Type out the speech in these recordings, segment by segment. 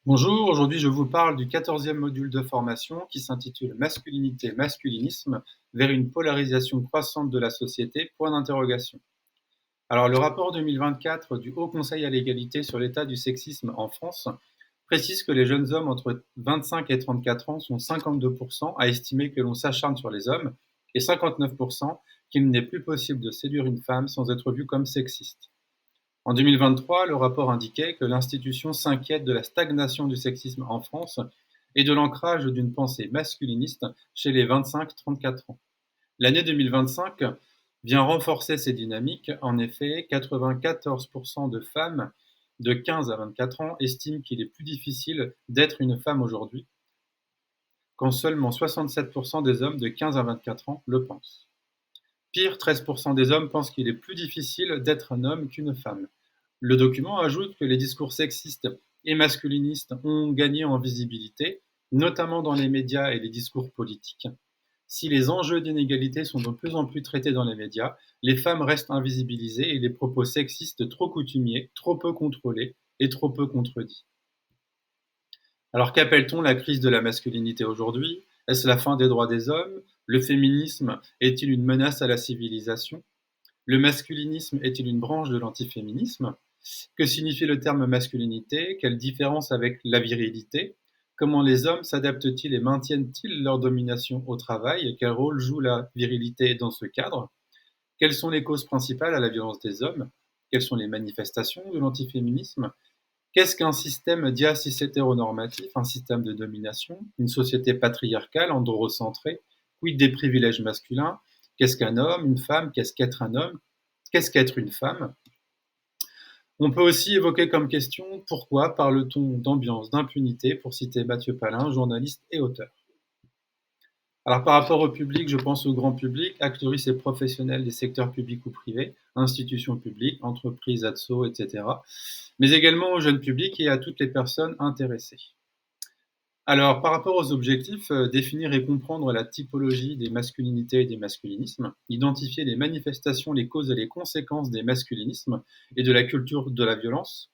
Bonjour, aujourd'hui je vous parle du 14e module de formation qui s'intitule Masculinité, masculinisme vers une polarisation croissante de la société, point d'interrogation. Alors le rapport 2024 du Haut Conseil à l'égalité sur l'état du sexisme en France précise que les jeunes hommes entre 25 et 34 ans sont 52% à estimer que l'on s'acharne sur les hommes et 59% qu'il n'est plus possible de séduire une femme sans être vu comme sexiste. En 2023, le rapport indiquait que l'institution s'inquiète de la stagnation du sexisme en France et de l'ancrage d'une pensée masculiniste chez les 25-34 ans. L'année 2025 vient renforcer ces dynamiques. En effet, 94% de femmes de 15 à 24 ans estiment qu'il est plus difficile d'être une femme aujourd'hui, quand seulement 67% des hommes de 15 à 24 ans le pensent. Pire, 13% des hommes pensent qu'il est plus difficile d'être un homme qu'une femme. Le document ajoute que les discours sexistes et masculinistes ont gagné en visibilité, notamment dans les médias et les discours politiques. Si les enjeux d'inégalité sont de plus en plus traités dans les médias, les femmes restent invisibilisées et les propos sexistes trop coutumiers, trop peu contrôlés et trop peu contredits. Alors qu'appelle-t-on la crise de la masculinité aujourd'hui? Est-ce la fin des droits des hommes? Le féminisme est-il une menace à la civilisation? Le masculinisme est-il une branche de l'antiféminisme? Que signifie le terme masculinité? Quelle différence avec la virilité? Comment les hommes s'adaptent-ils et maintiennent-ils leur domination au travail? Quel rôle joue la virilité dans ce cadre? Quelles sont les causes principales à la violence des hommes? Quelles sont les manifestations de l'antiféminisme? Qu'est-ce qu'un système dia-cis-hétéronormatif, un système de domination, une société patriarcale, androcentrée? Quid des privilèges masculins? Qu'est-ce qu'un homme, une femme? Qu'est-ce qu'être un homme? Qu'est-ce qu'être une femme? On peut aussi évoquer comme question pourquoi parle-t-on d'ambiance d'impunité, pour citer Mathieu Palin, journaliste et auteur. Alors par rapport au public, je pense au grand public, actrices et professionnels des secteurs publics ou privés, institutions publiques, entreprises, assos, etc. Mais également au jeune public et à toutes les personnes intéressées. Alors, par rapport aux objectifs, définir et comprendre la typologie des masculinités et des masculinismes, identifier les manifestations, les causes et les conséquences des masculinismes et de la culture de la violence,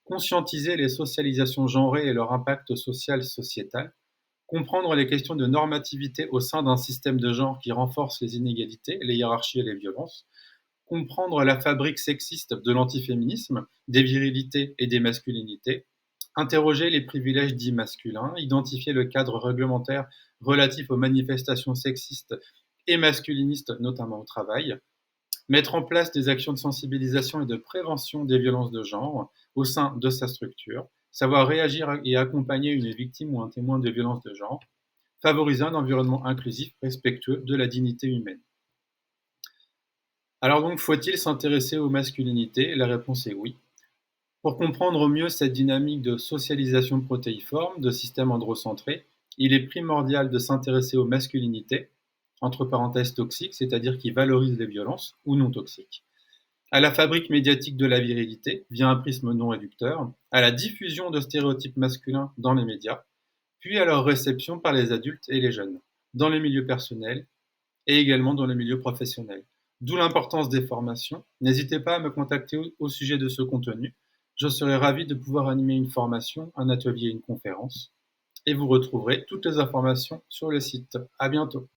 conscientiser les socialisations genrées et leur impact social sociétal, comprendre les questions de normativité au sein d'un système de genre qui renforce les inégalités, les hiérarchies et les violences, comprendre la fabrique sexiste de l'antiféminisme, des virilités et des masculinités, interroger les privilèges dits masculins, identifier le cadre réglementaire relatif aux manifestations sexistes et masculinistes, notamment au travail, mettre en place des actions de sensibilisation et de prévention des violences de genre au sein de sa structure, savoir réagir et accompagner une victime ou un témoin de violences de genre, favoriser un environnement inclusif, respectueux de la dignité humaine. Alors donc, faut-il s'intéresser aux masculinités? La réponse est oui. Pour comprendre au mieux cette dynamique de socialisation protéiforme, de système androcentré, il est primordial de s'intéresser aux masculinités, entre parenthèses toxiques, c'est-à-dire qui valorisent les violences, ou non toxiques, à la fabrique médiatique de la virilité, via un prisme non réducteur, à la diffusion de stéréotypes masculins dans les médias, puis à leur réception par les adultes et les jeunes, dans les milieux personnels et également dans le milieu professionnel. D'où l'importance des formations. N'hésitez pas à me contacter au sujet de ce contenu. Je serai ravi de pouvoir animer une formation, un atelier, une conférence. Et vous retrouverez toutes les informations sur le site. À bientôt.